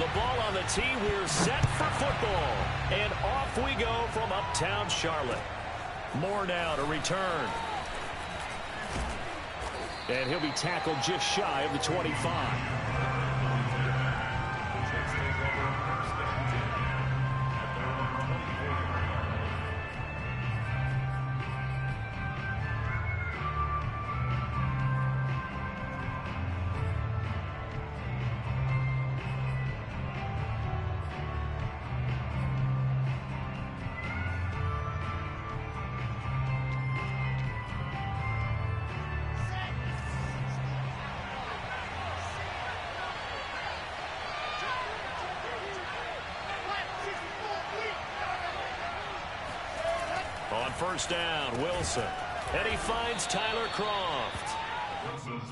the ball on the tee. We're set for football. And off we go from uptown Charlotte. Moore now to return. And he'll be tackled just shy of the 25. On first down, Wilson. And he finds Tyler Croft.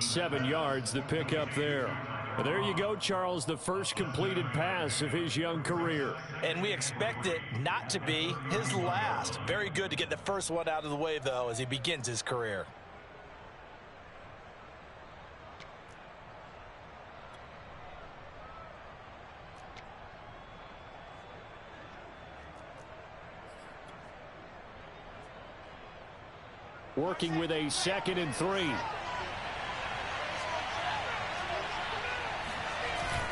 7 yards the pick up there. But there you go, Charles, the first completed pass of his young career. And we expect it not to be his last. Very good to get the first one out of the way, though, as he begins his career. Working with a 2nd and 3.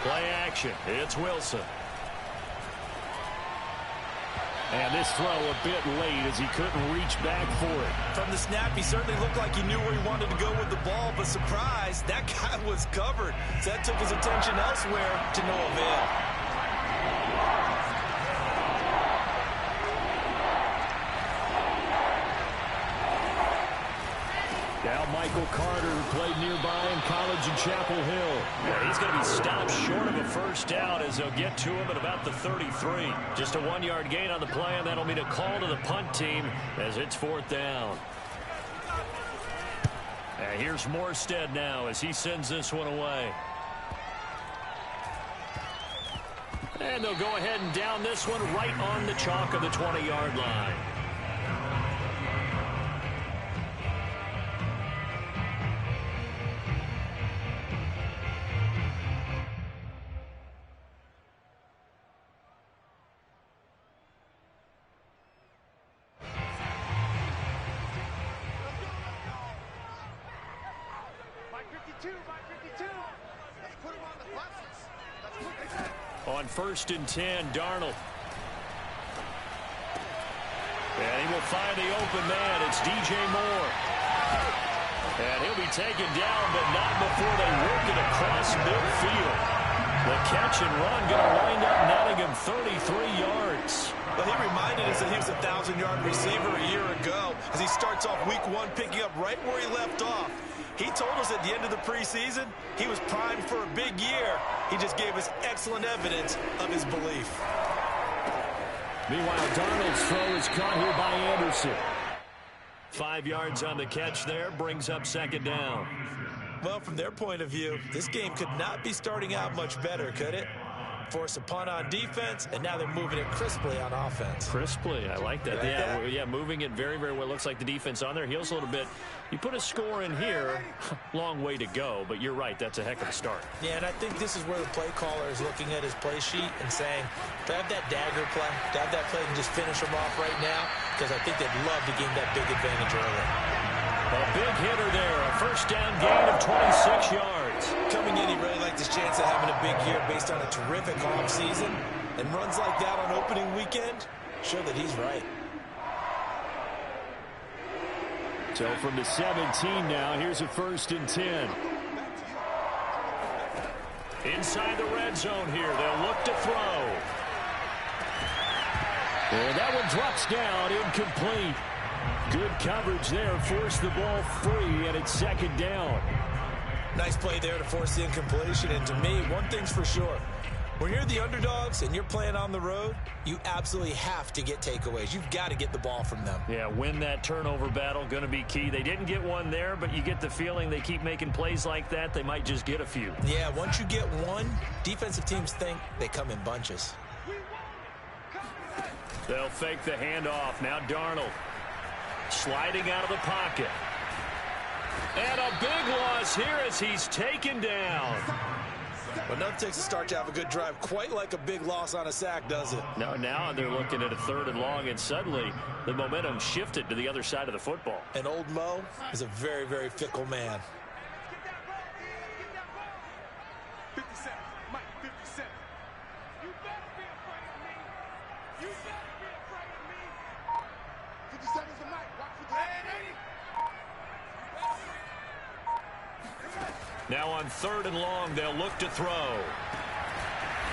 Play action. It's Wilson. And this throw a bit late as he couldn't reach back for it. From the snap, he certainly looked like he knew where he wanted to go with the ball, but surprise, that guy was covered. So that took his attention elsewhere to no avail. Now Michael Carter, who played nearby in college in Chapel Hill. Yeah, he's going to be stopped short of a first down as they'll get to him at about the 33. Just a 1-yard gain on the play, and that'll mean a call to the punt team as it's 4th down. And here's Morstead now as he sends this one away. And they'll go ahead and down this one right on the chalk of the 20-yard line. On 1st and 10, Darnold. And he will find the open man. It's DJ Moore. And he'll be taken down, but not before they work it across midfield. The catch and run going to wind up netting him 33 yards. Well, he reminded us that he was a 1,000-yard receiver a year ago as he starts off week 1 picking up right where he left off. He told us at the end of the preseason he was primed for a big year. He just gave us excellent evidence of his belief. Meanwhile, Darnold's throw is caught here by Anderson. 5 yards on the catch there, brings up 2nd down. Well, from their point of view, this game could not be starting out much better, could it? Force a punt on defense, and now they're moving it crisply on offense. Crisply, I like that. Yeah, moving it very, very well. Looks like the defense on their heels a little bit. You put a score in here, long way to go, but you're right, that's a heck of a start. Yeah, and I think this is where the play caller is looking at his play sheet and saying, to have that dagger play, to have that play and just finish them off right now, because I think they'd love to gain that big advantage early. A big hitter there, a first down gain of 26 yards. Coming in, he really liked his chance of having a big year based on a terrific offseason, and runs like that on opening weekend show that he's right. So from the 17 now, here's a 1st and 10. Inside the red zone here, they'll look to throw. And that one drops down, incomplete. Good coverage there, forced the ball free, and it's 2nd down. Nice play there to force the incompletion, and to me, one thing's for sure. When you're the underdogs and you're playing on the road, you absolutely have to get takeaways. You've got to get the ball from them. Yeah, win that turnover battle, going to be key. They didn't get one there, but you get the feeling they keep making plays like that, they might just get a few. Yeah, once you get one, defensive teams think they come in bunches. They'll fake the handoff. Now Darnold sliding out of the pocket. And a big loss here as he's taken down. But nothing takes a start to have a good drive, quite like a big loss on a sack, does it? No, now they're looking at a 3rd and long, and suddenly the momentum shifted to the other side of the football. And old Mo is a very, very fickle man. 57, Mike, 57. You better be afraid of me. You better be afraid of me. 57's the Mike. Watch for the Now on 3rd and long, they'll look to throw.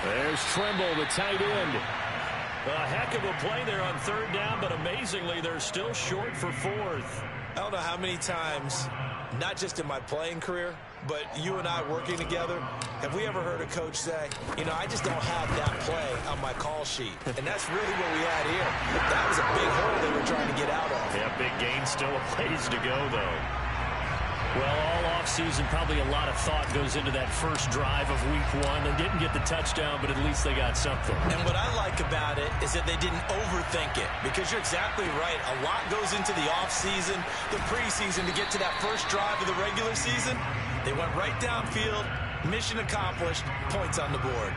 There's Trimble, the tight end. A heck of a play there on 3rd down, but amazingly, they're still short for 4th. I don't know how many times, not just in my playing career, but you and I working together, have we ever heard a coach say, you know, I just don't have that play on my call sheet. And that's really what we had here. That was a big hole they were trying to get out of. Yeah, big gain, still a ways to go, though. Well, all offseason, probably a lot of thought goes into that first drive of week 1. They didn't get the touchdown, but at least they got something. And what I like about it is that they didn't overthink it, because you're exactly right. A lot goes into the offseason, the preseason to get to that first drive of the regular season. They went right downfield, mission accomplished, points on the board.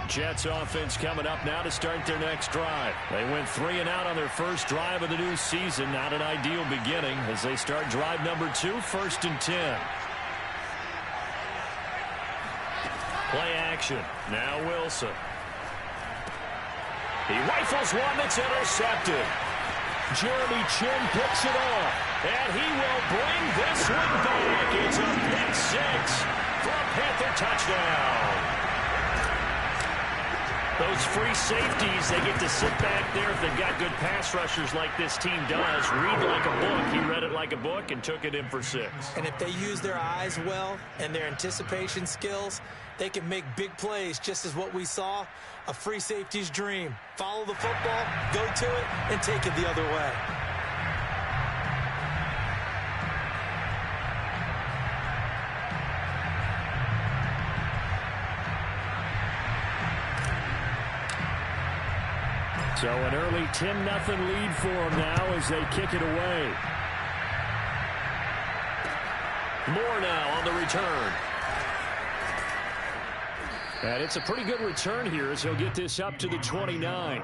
Jets offense coming up now to start their next drive. They went 3 and out on their first drive of the new season. Not an ideal beginning as they start drive number 2, 1st and 10. Play action. Now Wilson. He rifles one that's intercepted. Jeremy Chin picks it off, and he will bring this one back. It's a pick 6 for a Panther touchdown. Those free safeties, they get to sit back there if they've got good pass rushers like this team does. Read like a book. He read it like a book and took it in for 6. And if they use their eyes well and their anticipation skills, they can make big plays, just as what we saw, a free safety's dream. Follow the football, go to it, and take it the other way. So an early 10-0 lead for them now as they kick it away. Moore now on the return. And it's a pretty good return here as he'll get this up to the 29.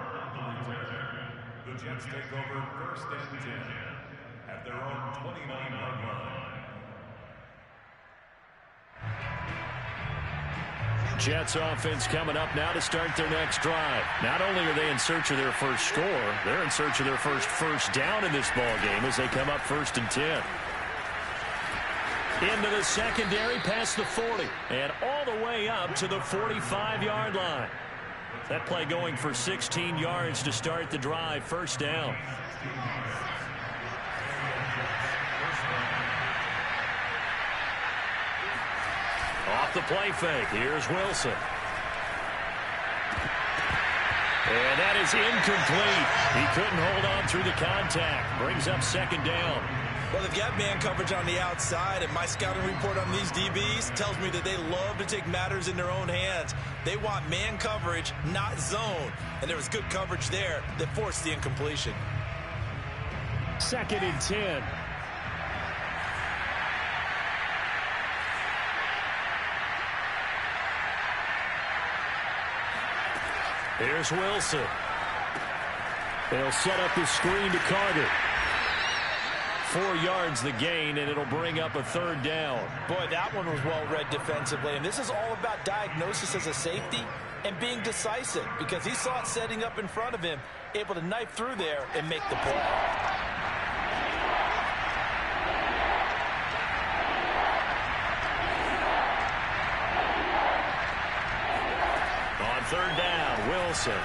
The Jets take over 1st and 10 at their own 29-yard line. Jets offense coming up now to start their next drive. Not only are they in search of their first score, they're in search of their first down in this ball game as they come up 1st and 10. Into the secondary past the 40 and all the way up to the 45-yard line. That play going for 16 yards to start the drive. 1st down. Off the play fake. Here's Wilson. And that is incomplete. He couldn't hold on through the contact. Brings up 2nd down. Well, they've got man coverage on the outside, and my scouting report on these DBs tells me that they love to take matters in their own hands. They want man coverage, not zone. And there was good coverage there that forced the incompletion. 2nd and 10. Here's Wilson. They'll set up the screen to Carter. 4 yards the gain, and it'll bring up a 3rd down. Boy, that one was well read defensively. And this is all about diagnosis as a safety and being decisive, because he saw it setting up in front of him, able to knife through there and make the play. On 3rd down, Wilson.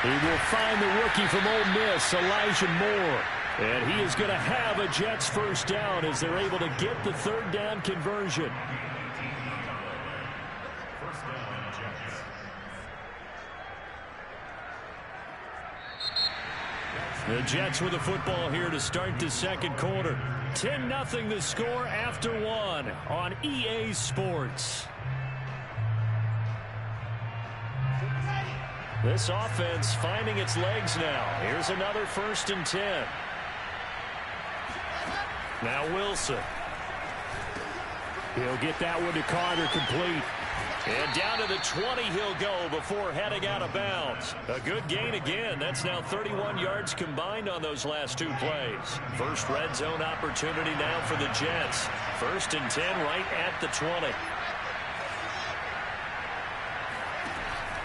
He will find the rookie from Ole Miss, Elijah Moore. And he is going to have a Jets 1st down as they're able to get the 3rd down conversion. The Jets with the football here to start the 2nd quarter. 10-0 the score after 1 on EA Sports. This offense finding its legs now. Here's another 1st and 10. Now Wilson. He'll get that one to Carter complete. And down to the 20 he'll go before heading out of bounds. A good gain again. That's now 31 yards combined on those last 2 plays. First red zone opportunity now for the Jets. 1st and 10 right at the 20.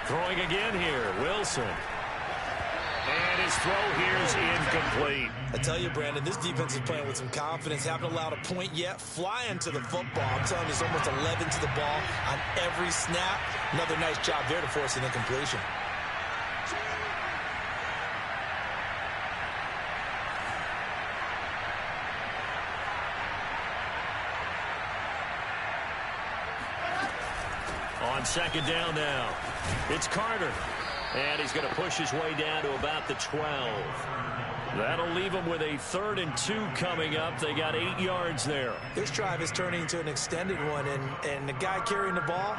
Throwing again here, Wilson. And his throw here is incomplete. I tell you, Brandon, this defense is playing with some confidence. Haven't allowed a point yet. Flying to the football. I'm telling you, it's almost 11 to the ball on every snap. Another nice job there to force an incompletion. On 2nd down now, it's Carter. And he's going to push his way down to about the 12. That'll leave him with a 3rd and 2 coming up. They got 8 yards there. This drive is turning into an extended one, and the guy carrying the ball,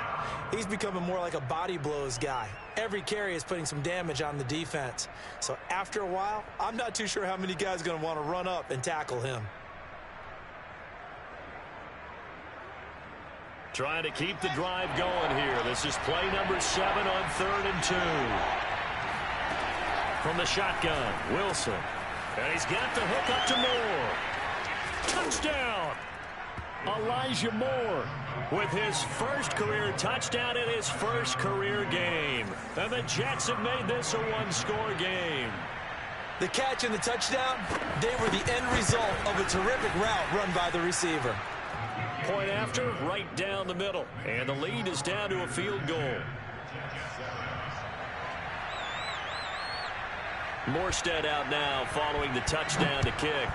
he's becoming more like a body blows guy. Every carry is putting some damage on the defense. So after a while, I'm not too sure how many guys are going to want to run up and tackle him. Trying to keep the drive going here. This is play number 7 on 3rd and 2. From the shotgun, Wilson. And he's got the hook up to Moore. Touchdown! Elijah Moore with his first career touchdown in his first career game. And the Jets have made this a 1-score game. The catch and the touchdown, they were the end result of a terrific route run by the receiver. Point after, right down the middle. And the lead is down to a field goal. Morstead out now following the touchdown to kick.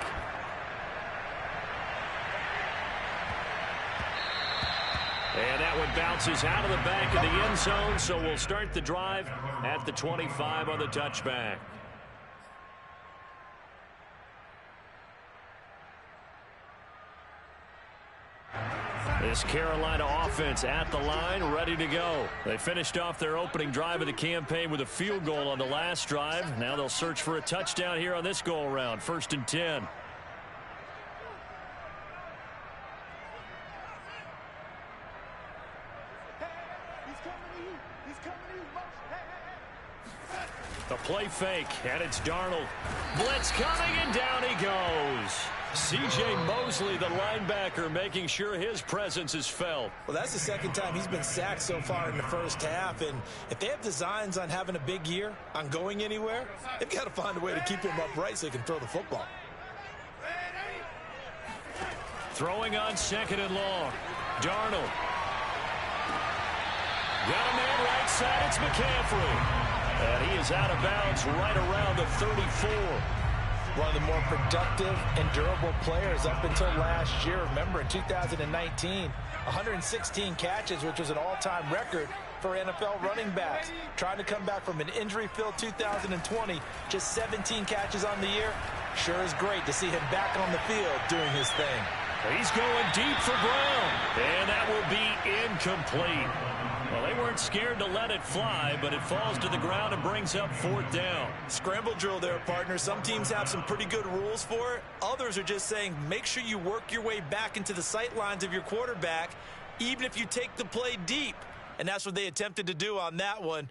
And that one bounces out of the back of the end zone, so we'll start the drive at the 25 on the touchback. This Carolina offense at the line, ready to go. They finished off their opening drive of the campaign with a field goal on the last drive. Now they'll search for a touchdown here on this go-around. 1st and 10. The play fake, and it's Darnold. Blitz coming, and down he goes. C.J. Mosley, the linebacker, making sure his presence is felt. Well, that's the 2nd time he's been sacked so far in the first half. And if they have designs on having a big year, on going anywhere, they've got to find a way to keep him upright so he can throw the football. Throwing on 2nd and long. Darnold. Got a man right side. It's McCaffrey. And he is out of bounds right around the 34. One of the more productive and durable players up until last year. Remember, in 2019, 116 catches, which was an all-time record for NFL running backs. Trying to come back from an injury-filled 2020, just 17 catches on the year. Sure is great to see him back on the field doing his thing. He's going deep for Brown, and that will be incomplete. Well, they weren't scared to let it fly, but it falls to the ground and brings up 4th down. Scramble drill there, partner. Some teams have some pretty good rules for it. Others are just saying make sure you work your way back into the sight lines of your quarterback, even if you take the play deep. And that's what they attempted to do on that one.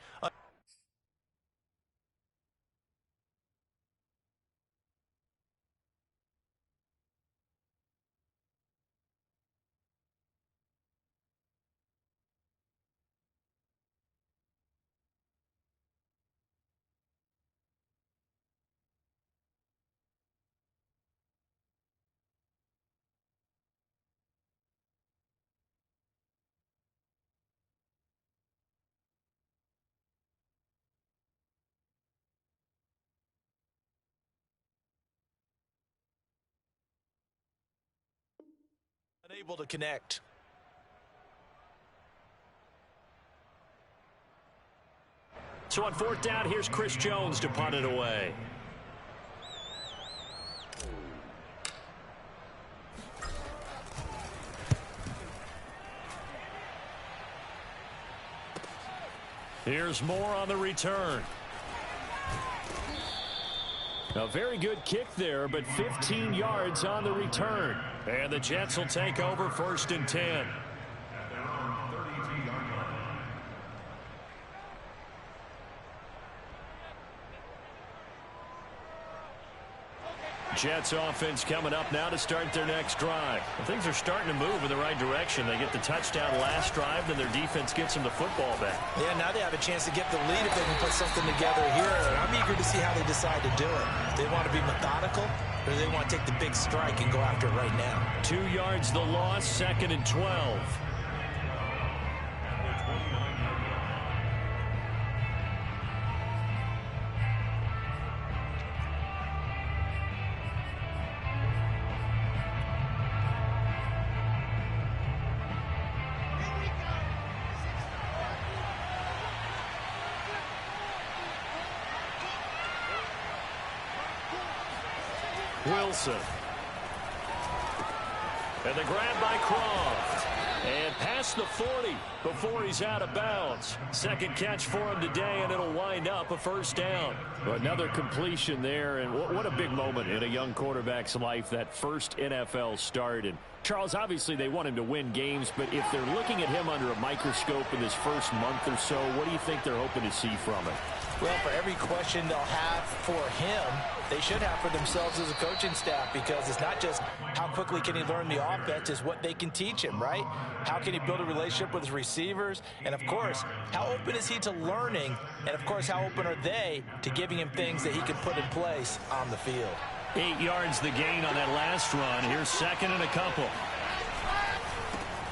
Unable to connect. So on 4th down, here's Chris Jones to punt it away. Here's Moore on the return. A very good kick there, but 15 yards on the return. And the Jets will take over 1st and 10. Jets offense coming up now to start their next drive. Things are starting to move in the right direction. They get the touchdown last drive, then their defense gets them the football back. Yeah, now they have a chance to get the lead if they can put something together here. I'm eager to see how they decide to do it. They want to be methodical, or do they want to take the big strike and go after it right now? 2 yards the loss, 2nd and 12. Wilson. And the grab by Croft. And past the 40 before he's out of bounds. Second catch for him today, and it'll wind up a 1st down. Another completion there, and what a big moment in a young quarterback's life, that first NFL start. And Charles, obviously they want him to win games, but if they're looking at him under a microscope in this first month or so, what do you think they're hoping to see from it? Well, for every question they'll have for him, they should have for themselves as a coaching staff, because it's not just how quickly can he learn the offense, it's what they can teach him, right? How can he build a relationship with his receivers? And, of course, how open is he to learning? And, of course, how open are they to giving him things that he can put in place on the field? 8 yards the gain on that last run. Here's 2nd and a couple.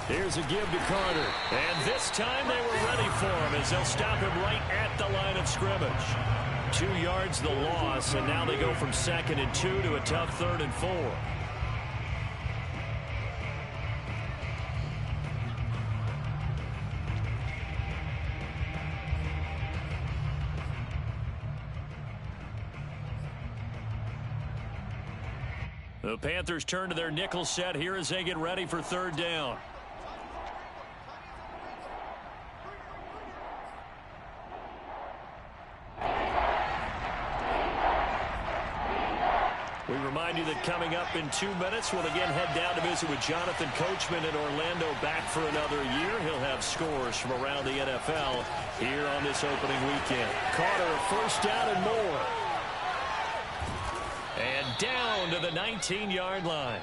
Here's a give to Carter. And this time they were ready for him as they'll stop him right at the line of scrimmage. 2 yards the loss, and now they go from 2nd and 2 to a tough 3rd and 4. The Panthers turn to their nickel set here as they get ready for 3rd down. We remind you that coming up in 2 minutes, we'll again head down to visit with Jonathan Coachman in Orlando, back for another year. He'll have scores from around the NFL here on this opening weekend. Carter, 1st down and more. And down to the 19-yard line.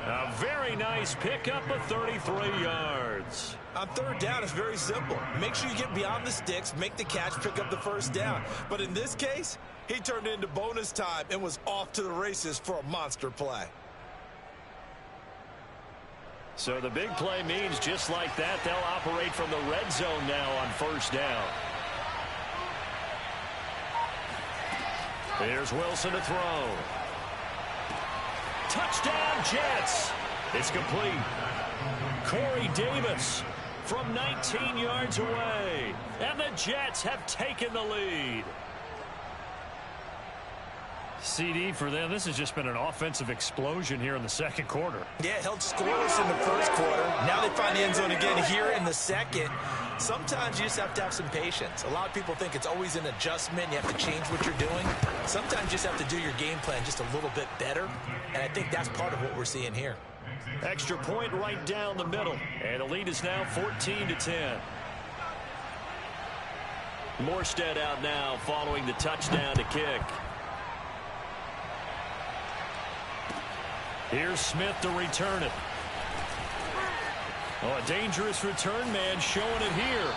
A very nice pickup of 33 yards. On 3rd down, it's very simple. Make sure you get beyond the sticks, make the catch, pick up the 1st down. But in this case, he turned it into bonus time and was off to the races for a monster play. So the big play means just like that, they'll operate from the red zone now on 1st down. Here's Wilson to throw. Touchdown, Jets. It's complete. Corey Davis from 19 yards away. And the Jets have taken the lead. CD for them, this has just been an offensive explosion here in the 2nd quarter. Yeah, held scoreless in the 1st quarter. Now they find the end zone again here in the 2nd. Sometimes you just have to have some patience. A lot of people think it's always an adjustment. You have to change what you're doing. Sometimes you just have to do your game plan just a little bit better. And I think that's part of what we're seeing here. Extra point right down the middle. And the lead is now 14-10. Morstead out now following the touchdown to kick. Here's Smith to return it. Oh, a dangerous return man showing it here.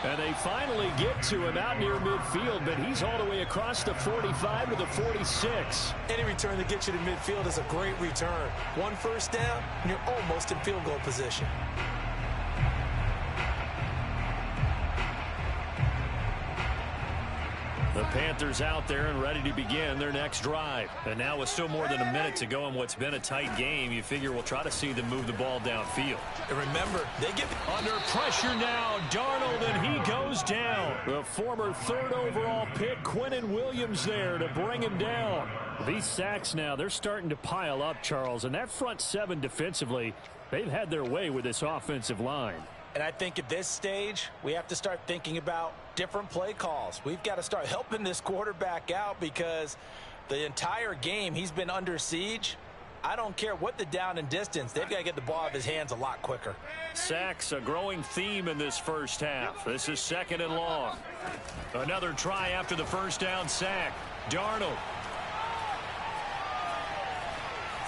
And they finally get to him out near midfield, but he's all the way across the 45 to the 46. Any return that gets you to midfield is a great return. 1 1st down, and you're almost in field goal position. The Panthers out there and ready to begin their next drive. And now with still more than a minute to go in what's been a tight game, you figure we'll try to see them move the ball downfield. And remember, they get under pressure now. Darnold, and he goes down. The former 3rd overall pick, Quinnen Williams, there to bring him down. These sacks now, they're starting to pile up, Charles. And that front 7 defensively, they've had their way with this offensive line. And I think at this stage, we have to start thinking about different play calls. We've got to start helping this quarterback out because the entire game he's been under siege. I don't care what the down and distance. They've got to get the ball out of his hands a lot quicker. Sacks, a growing theme in this first half. This is 2nd and long. Another try after the first down sack. Darnold.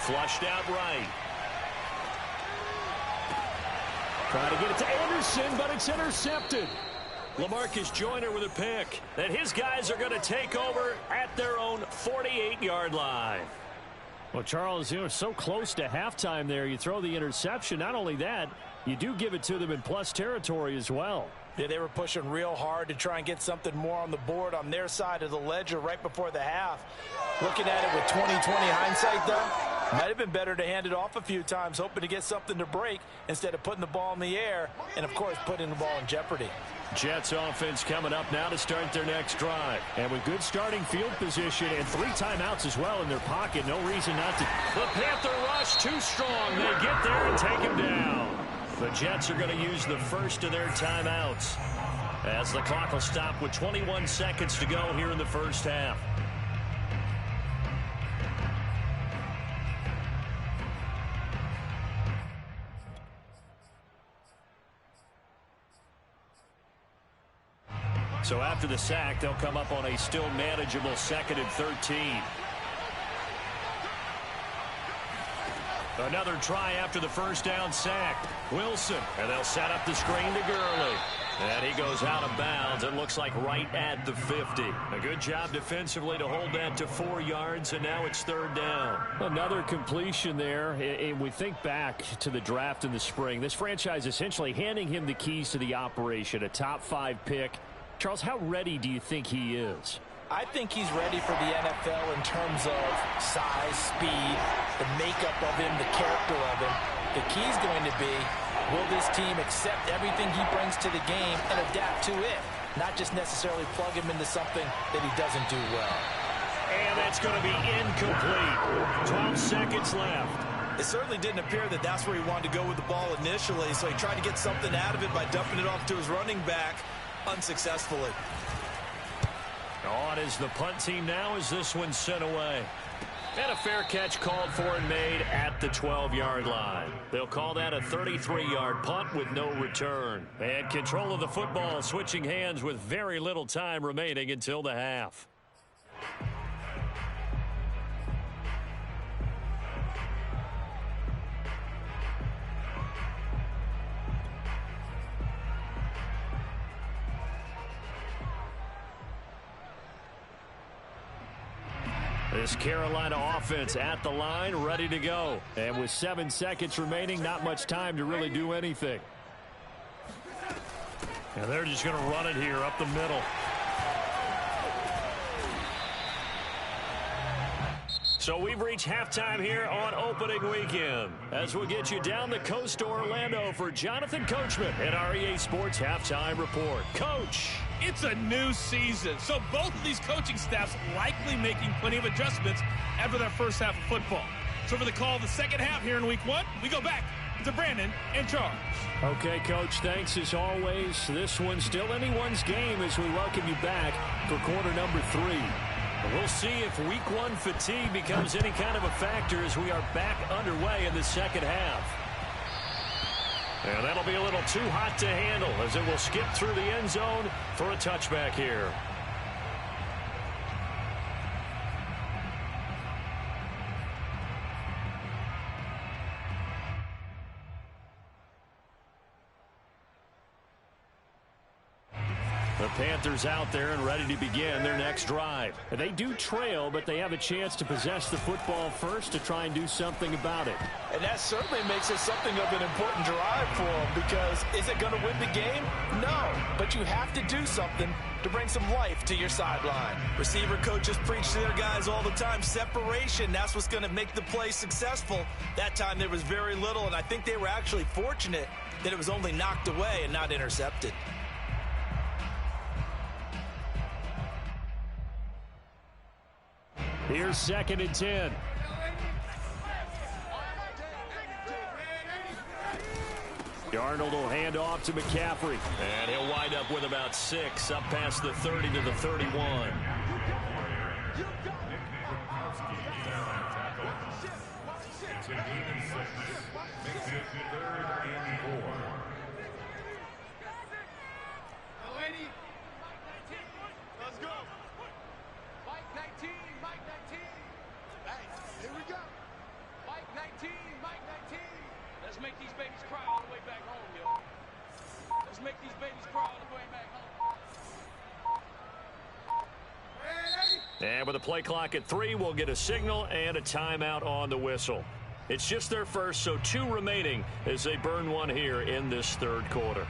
Flushed out right. Trying to get it to Anderson, but it's intercepted. LaMarcus Joyner with a pick. And his guys are going to take over at their own 48-yard line. Well, Charles, you know, so close to halftime there. You throw the interception. Not only that, you do give it to them in plus territory as well. Yeah, they were pushing real hard to try and get something more on the board on their side of the ledger right before the half. Looking at it with 20/20 hindsight, though, might have been better to hand it off a few times, hoping to get something to break instead of putting the ball in the air and, of course, putting the ball in jeopardy. Jets offense coming up now to start their next drive. And with good starting field position and 3 timeouts as well in their pocket, no reason not to. The Panther rush too strong. They get there and take him down. The Jets are going to use the first of their timeouts as the clock will stop with 21 seconds to go here in the first half. So after the sack, they'll come up on a still manageable 2nd and 13. Another try after the first down sack. Wilson, and they'll set up the screen to Gurley. And he goes out of bounds. It looks like right at the 50. A good job defensively to hold that to 4 yards, and now it's 3rd down. Another completion there. And we think back to the draft in the spring. This franchise essentially handing him the keys to the operation, a top 5 pick. Charles, how ready do you think he is? I think he's ready for the NFL in terms of size, speed, the makeup of him, the character of him. The key's going to be, will this team accept everything he brings to the game and adapt to it? Not just necessarily plug him into something that he doesn't do well. And that's going to be incomplete. 12 seconds left. It certainly didn't appear that that's where he wanted to go with the ball initially, so he tried to get something out of it by dumping it off to his running back unsuccessfully. On is the punt team now as this one's sent away. And a fair catch called for and made at the 12-yard line. They'll call that a 33-yard punt with no return. And control of the football switching hands with very little time remaining until the half. This Carolina offense at the line, ready to go. And with 7 seconds remaining, not much time to really do anything. And they're just going to run it here up the middle. So we've reached halftime here on opening weekend. As we'll get you down the coast to Orlando for Jonathan Coachman at our EA Sports Halftime Report. Coach. It's a new season, so both of these coaching staffs likely making plenty of adjustments after their first half of football. So for the call of the second half here in week 1, we go back to Brandon and Charles. Okay, Coach, thanks as always. This one's still anyone's game as we welcome you back for quarter number 3. We'll see if week 1 fatigue becomes any kind of a factor as we are back underway in the second half. And that'll be a little too hot to handle as it will skip through the end zone for a touchback here. The Panthers out there and ready to begin their next drive. They do trail, but they have a chance to possess the football first to try and do something about it. And that certainly makes it something of an important drive for them because is it going to win the game? No, but you have to do something to bring some life to your sideline. Receiver coaches preach to their guys all the time. Separation, that's what's going to make the play successful. That time there was very little, and I think they were actually fortunate that it was only knocked away and not intercepted. Here's 2nd and 10. Darnold will hand off to McCaffrey. And he'll wind up with about 6, up past the 30 to the 31. It's a gain of 6. Makes it 3rd and 4. Let's go. Mike 19, Mike 19. Hey, here we go. Mike 19, Mike 19. Let's make these babies cry all the way back home, yo. Let's make these babies cry all the way back home. And with the play clock at 3, we'll get a signal and a timeout on the whistle. It's just their first, so 2 remaining as they burn one here in this 3rd quarter.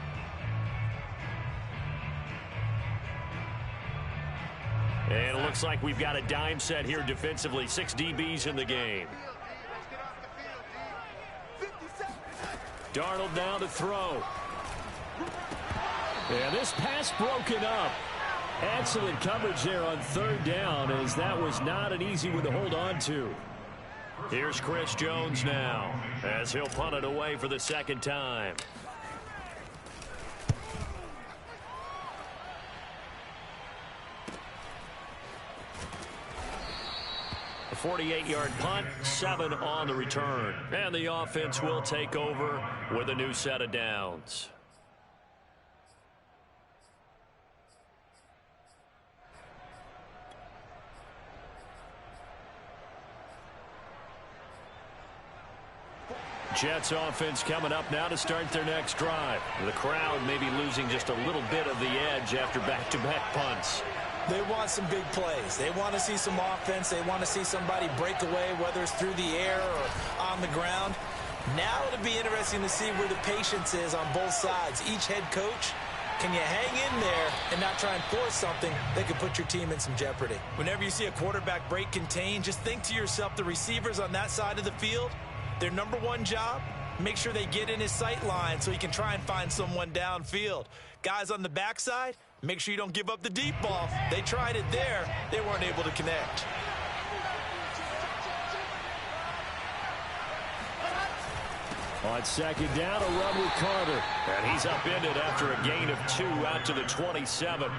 And it looks like we've got a dime set here defensively. 6 DBs in the game. Darnold now to throw. And this pass broken up. Excellent coverage there on 3rd down, as that was not an easy one to hold on to. Here's Chris Jones now, as he'll punt it away for the 2nd time. A 48-yard punt, 7 on the return. And the offense will take over with a new set of downs. Jets offense coming up now to start their next drive. The crowd may be losing just a little bit of the edge after back-to-back punts. They want some big plays. They want to see some offense. They want to see somebody break away, whether it's through the air or on the ground. Now it'll be interesting to see where the patience is on both sides. Each head coach, can you hang in there and not try and force something that could put your team in some jeopardy? Whenever you see a quarterback break contain, just think to yourself, the receivers on that side of the field, their number one job, make sure they get in his sight line so he can try and find someone downfield. Guys on the backside, make sure you don't give up the deep ball. They tried it there. They weren't able to connect. On 2nd down, a run with Carter. And he's upended after a gain of 2 out to the 27.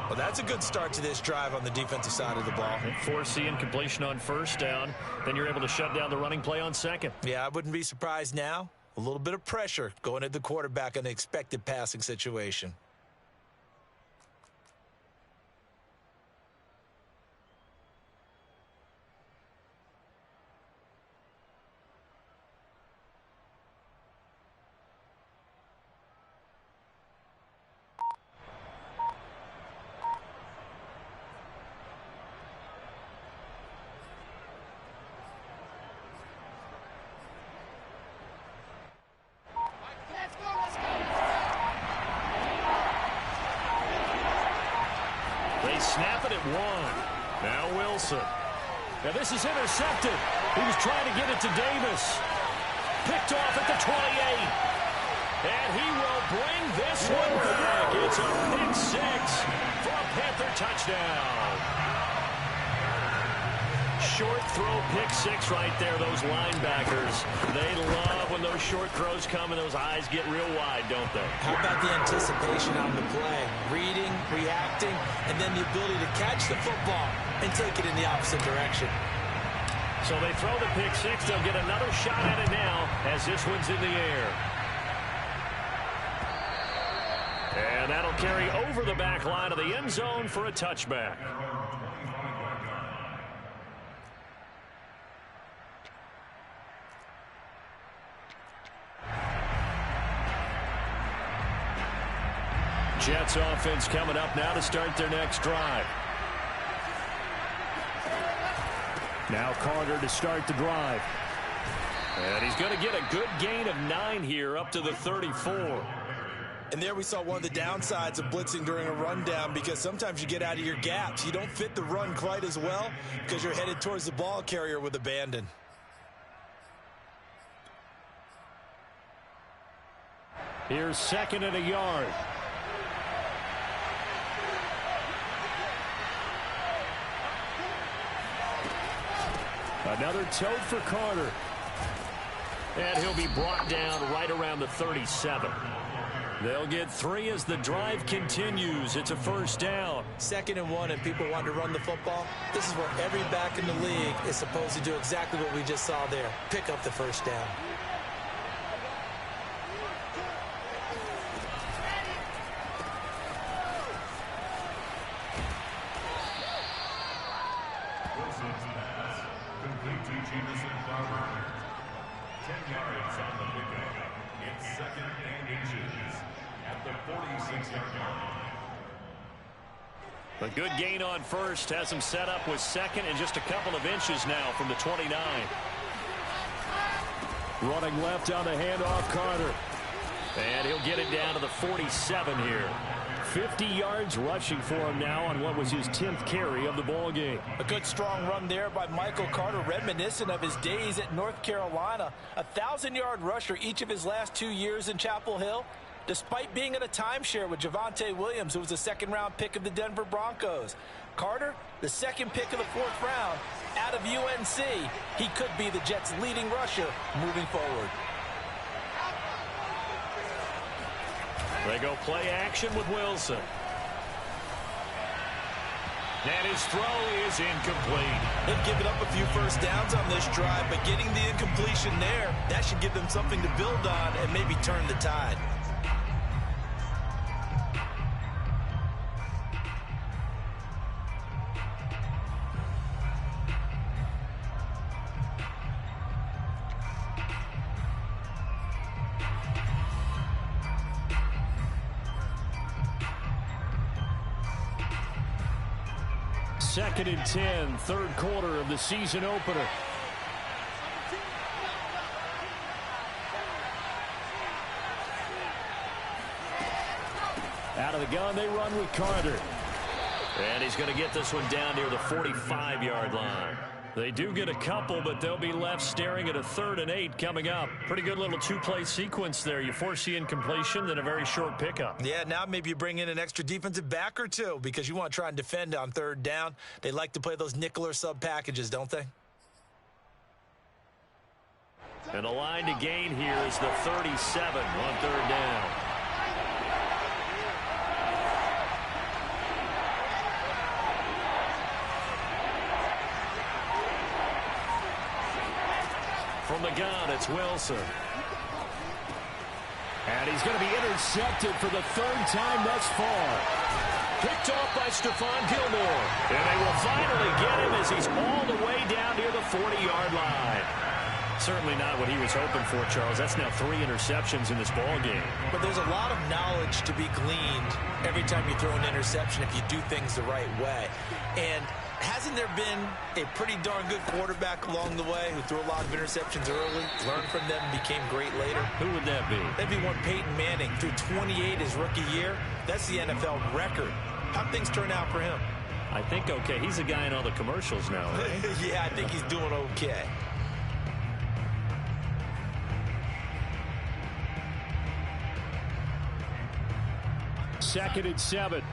Well, that's a good start to this drive on the defensive side of the ball. Forcing incompletion on 1st down. Then you're able to shut down the running play on 2nd. Yeah, I wouldn't be surprised now. A little bit of pressure going at the quarterback in an expected passing situation. Snap it at 1. Now Wilson. Now this is intercepted. He was trying to get it to Davis. Picked off at the 28. And he will bring this one back. It's a pick 6 for a Panther touchdown. Short throw pick 6 right there. Those linebackers, they love when those short throws come and those eyes get real wide, don't they? How about the anticipation on the play? Reading, reacting, and then the ability to catch the football and take it in the opposite direction. So they throw the pick 6. They'll get another shot at it now as this one's in the air. And that'll carry over the back line of the end zone for a touchback. Jets offense coming up now to start their next drive. Now Carter to start the drive. And he's going to get a good gain of 9 here up to the 34. And there we saw one of the downsides of blitzing during a rundown, because sometimes you get out of your gaps. You don't fit the run quite as well because you're headed towards the ball carrier with abandon. Here's 2nd and a yard. Another tote for Carter. And he'll be brought down right around the 37. They'll get 3 as the drive continues. It's a first down. 2nd and 1, and people want to run the football. This is where every back in the league is supposed to do exactly what we just saw there. Pick up the first down. Wilson's pass, complete to Jamison Crowder. 10 yards on the pickup. It's 2nd and inches at the 46-yard line. A good gain on first. Has him set up with 2nd and just a couple of inches now from the 29. Running left on the handoff, Carter. And he'll get it down to the 47 here. 50 yards rushing for him now on what was his 10th carry of the ball game. A good strong run there by Michael Carter, reminiscent of his days at North Carolina. A 1,000-yard rusher each of his last 2 years in Chapel Hill, despite being in a timeshare with Javonte Williams, who was a 2nd-round pick of the Denver Broncos. Carter, the 2nd pick of the 4th round out of UNC. He could be the Jets' leading rusher moving forward. They go play action with Wilson. And his throw is incomplete. They've given up a few first downs on this drive, but getting the incompletion there, that should give them something to build on and maybe turn the tide. Second and 10, 3rd quarter of the season opener. Out of the gun, they run with Carter. And he's going to get this one down near the 45-yard line. They do get a couple, but they'll be left staring at a 3rd and 8 coming up. Pretty good little 2-play sequence there. You force the incompletion, then a very short pickup. Yeah, now maybe you bring in an extra defensive back or two because you want to try and defend on 3rd down. They like to play those nickel or sub packages, don't they? And the line to gain here is the 37 on 3rd down. From the gun, it's Wilson. And he's going to be intercepted for the 3rd time thus far. Picked off by Stephon Gilmore. And they will finally get him as he's all the way down near the 40-yard line. Certainly not what he was hoping for, Charles. That's now 3 interceptions in this ball game. But there's a lot of knowledge to be gleaned every time you throw an interception if you do things the right way. And hasn't there been a pretty darn good quarterback along the way who threw a lot of interceptions early, learned from them, and became great later? Who would that be? That'd be one Peyton Manning, threw 28 his rookie year. That's the NFL record. How'd things turn out for him? I think okay. He's a guy in all the commercials now, right? Yeah, I think he's doing okay. Second and 7.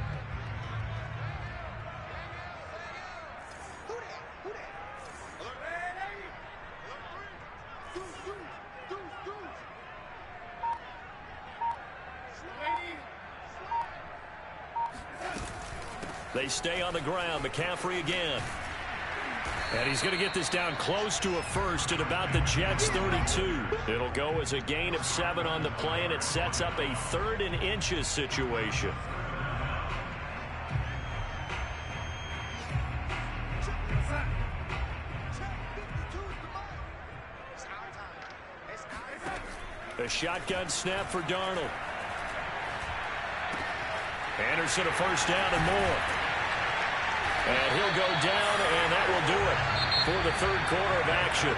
They stay on the ground. McCaffrey again. And he's going to get this down close to a first at about the Jets' 32. It'll go as a gain of 7 on the play, and it sets up a 3rd and inches situation. A shotgun snap for Darnold. Anderson a first down and more. And he'll go down, and that will do it for the 3rd quarter of action.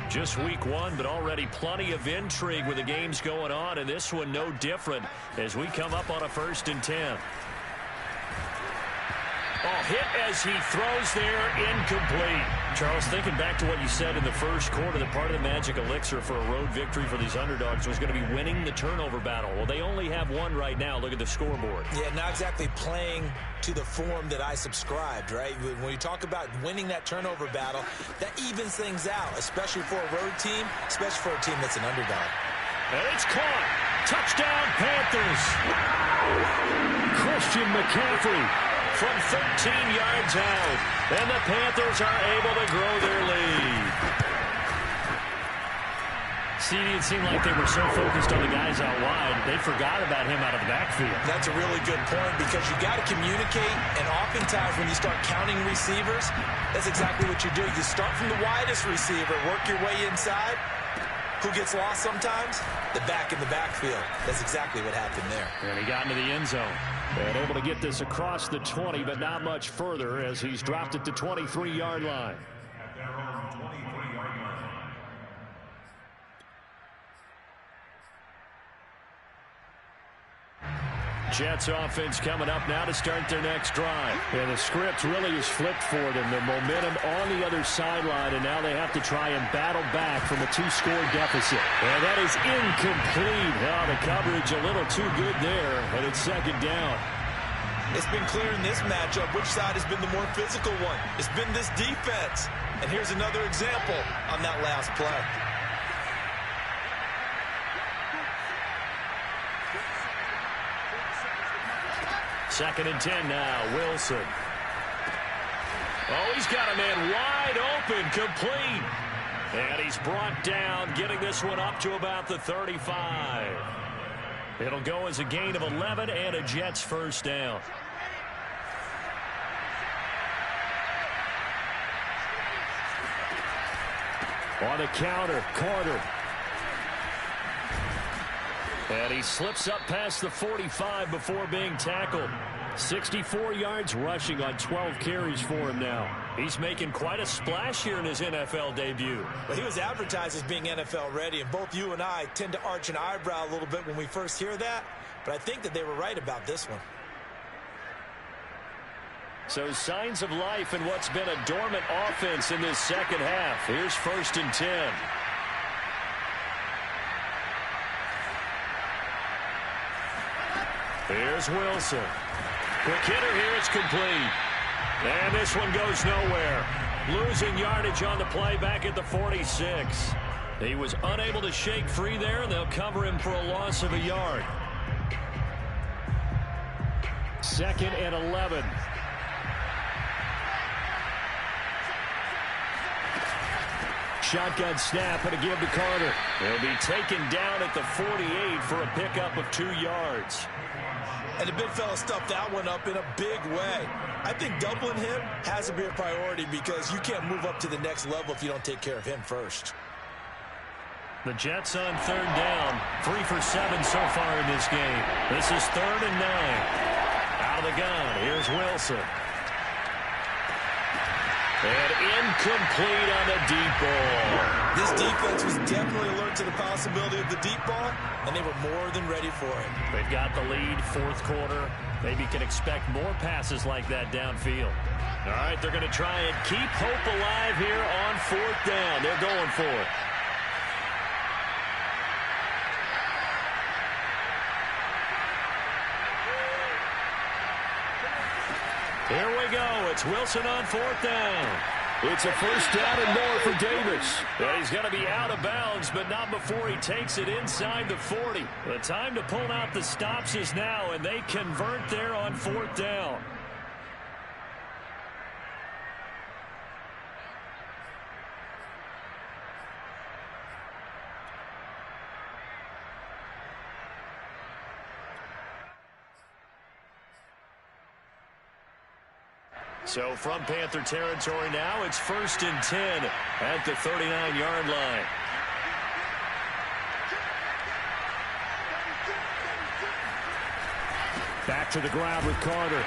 Just week 1, but already plenty of intrigue with the games going on, and this one no different as we come up on a 1st and 10. Oh, hit as he throws there, incomplete. Charles, thinking back to what you said in the first quarter, that part of the magic elixir for a road victory for these underdogs was going to be winning the turnover battle. Well, they only have one right now. Look at the scoreboard. Yeah, not exactly playing to the form that I subscribed, right? When you talk about winning that turnover battle, that evens things out, especially for a road team, especially for a team that's an underdog. And it's caught. Touchdown, Panthers. Christian McCaffrey from 13 yards out. And the Panthers are able to grow their lead. See, it seemed like they were so focused on the guys out wide, they forgot about him out of the backfield. That's a really good point because you got to communicate, and oftentimes when you start counting receivers, that's exactly what you do. You start from the widest receiver, work your way inside. Who gets lost sometimes? The back in the backfield. That's exactly what happened there. And he got into the end zone. And able to get this across the 20, but not much further as he's dropped it to 23-yard line. At their own 23-yard line. Jets offense coming up now to start their next drive. And the script really is flipped for them. The momentum on the other sideline, and now they have to try and battle back from a 2-score deficit. And that is incomplete. Oh, the coverage a little too good there, and it's second down. It's been clear in this matchup which side has been the more physical one. It's been this defense. And here's another example on that last play. Second and 10 now, Wilson. Oh, he's got a man wide open, complete. And he's brought down, getting this one up to about the 35. It'll go as a gain of 11 and a Jets first down. On the counter, Carter. And he slips up past the 45 before being tackled. 64 yards rushing on 12 carries for him now. He's making quite a splash here in his NFL debut. Well, he was advertised as being NFL ready, and both you and I tend to arch an eyebrow a little bit when we first hear that, but I think that they were right about this one. So signs of life in what's been a dormant offense in this second half. Here's first and 10. Here's Wilson. Quick hitter here, it's complete. And this one goes nowhere. Losing yardage on the play back at the 46. He was unable to shake free there, and they'll cover him for a loss of a yard. Second and 11. Shotgun snap and a give to Carter. He'll be taken down at the 48 for a pickup of 2 yards. And the big fella stuffed that one up in a big way. I think doubling him has to be a priority because you can't move up to the next level if you don't take care of him first. The Jets on third down. 3 for 7 so far in this game. This is 3rd and 9. Out of the gun. Here's Wilson. And incomplete on the deep ball. This defense was definitely alert to the possibility of the deep ball, and they were more than ready for it. They've got the lead, fourth quarter. Maybe can expect more passes like that downfield. All right, they're going to try and keep hope alive here on 4th down. They're going for it. Here we go. It's Wilson on 4th down. It's a first down and more for Davis. And he's going to be out of bounds, but not before he takes it inside the 40. The time to pull out the stops is now, and they convert there on 4th down. So from Panther territory now, it's 1st and 10 at the 39-yard line. Back to the ground with Carter.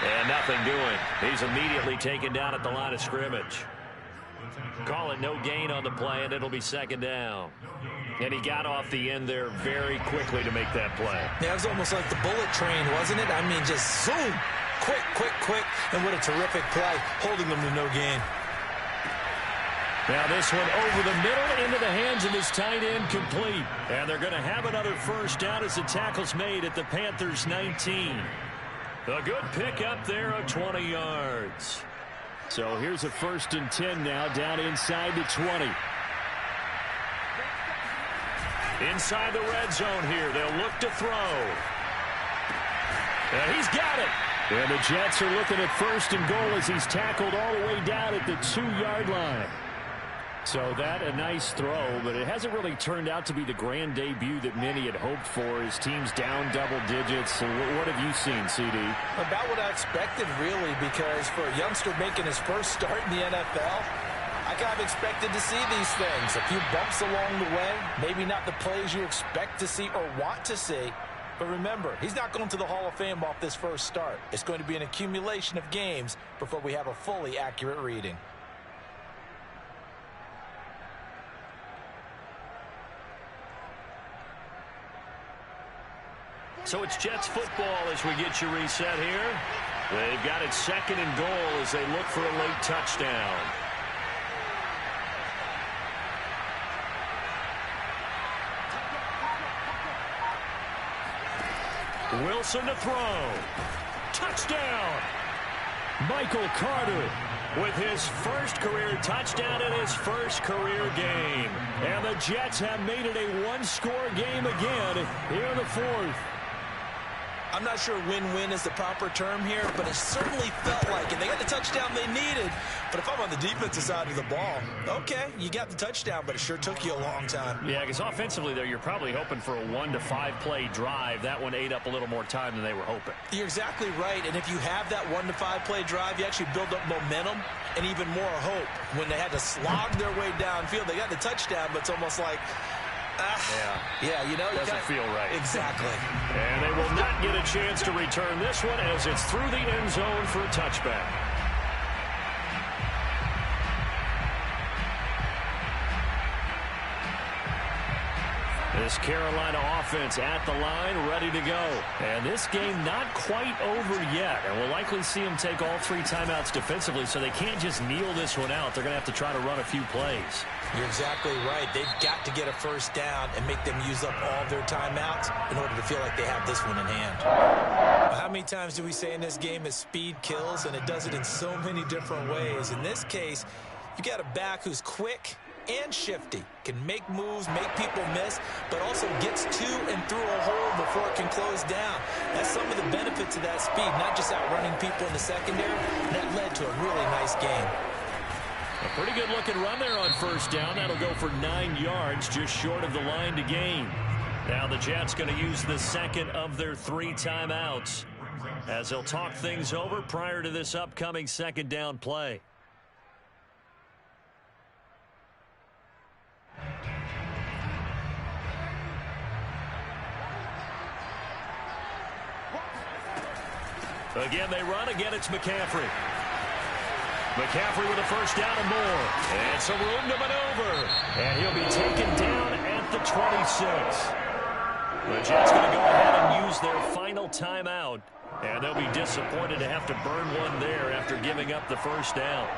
And nothing doing. He's immediately taken down at the line of scrimmage. Call it no gain on the play, and it'll be 2nd down. And he got off the end there very quickly to make that play. Yeah, it was almost like the bullet train, wasn't it? I mean, just zoom. Quick, quick, quick, and what a terrific play, holding them to no gain. Now this one over the middle into the hands of his tight end, complete. And they're going to have another first down as the tackle's made at the Panthers' 19. A good pick up there of 20 yards. So here's a 1st and 10 now, down inside the 20. Inside the red zone here. They'll look to throw. And he's got it. And the Jets are looking at 1st and goal as he's tackled all the way down at the 2-yard line. So that a nice throw, but it hasn't really turned out to be the grand debut that many had hoped for. His team's down double digits. So what have you seen, CD? About what I expected, really, because for a youngster making his first start in the NFL, I kind of expected to see these things. A few bumps along the way, maybe not the plays you expect to see or want to see. But remember, he's not going to the Hall of Fame off this first start. It's going to be an accumulation of games before we have a fully accurate reading. So it's Jets football as we get you reset here. They've got it 2nd and goal as they look for a late touchdown. Wilson to throw. Touchdown. Michael Carter with his first career touchdown in his first career game. And the Jets have made it a one-score game again here in the 4th. I'm not sure win-win is the proper term here, but it certainly felt like it. They got the touchdown they needed, but if I'm on the defensive side of the ball, okay, you got the touchdown, but it sure took you a long time. Yeah, because offensively there, you're probably hoping for a 1 to 5 play drive. That one ate up a little more time than they were hoping. You're exactly right, and if you have that 1 to 5 play drive, you actually build up momentum and even more hope. When they had to slog their way downfield, they got the touchdown, but it's almost like, yeah, you know, doesn't feel right. Exactly. And they will not get a chance to return this one as it's through the end zone for a touchback. This Carolina offense at the line, ready to go. And this game not quite over yet. And we'll likely see them take all 3 timeouts defensively, so they can't just kneel this one out. They're going to have to try to run a few plays. You're exactly right. They've got to get a first down and make them use up all their timeouts in order to feel like they have this one in hand. How many times do we say in this game that speed kills, and it does it in so many different ways? In this case, you got a back who's quick and shifty, can make moves, make people miss, but also gets to and through a hole before it can close down. That's some of the benefits of that speed, not just outrunning people in the secondary. That led to a really nice game. A pretty good looking run there on first down. That'll go for 9 yards, just short of the line to gain. Now the Jets going to use the 2nd of their 3 timeouts as they'll talk things over prior to this upcoming 2nd down play. Again, they run. Again, it's McCaffrey. McCaffrey with a first down and more. And some room to maneuver. And he'll be taken down at the 26. The Jets going to go ahead and use their final timeout. And they'll be disappointed to have to burn one there after giving up the first down.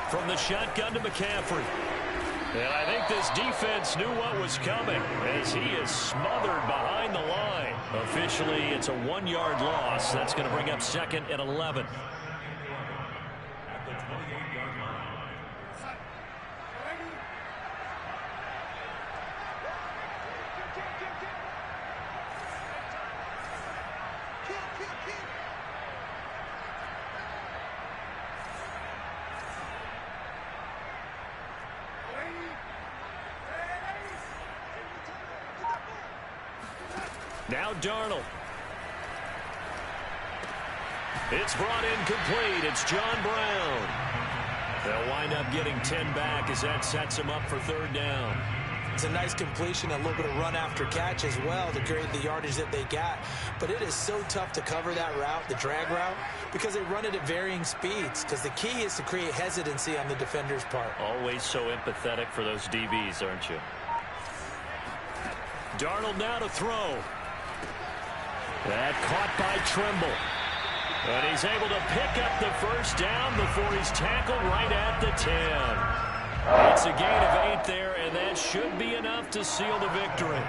From the shotgun to McCaffrey. And I think this defense knew what was coming as he is smothered behind the line. Officially, it's a 1-yard loss. That's going to bring up 2nd and 11. At the 28-yard line. Now Darnold. It's brought in complete. It's John Brown. They'll wind up getting 10 back as that sets him up for 3rd down. It's a nice completion, a little bit of run after catch as well to create the yardage that they got. But it is so tough to cover that route, the drag route, because they run it at varying speeds. Because the key is to create hesitancy on the defender's part. Always so empathetic for those DBs, aren't you? Darnold now to throw. That caught by Trimble. And he's able to pick up the first down before he's tackled right at the 10. It's a gain of 8 there, and that should be enough to seal the victory.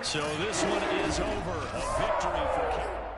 So this one is over. A victory for Carolina.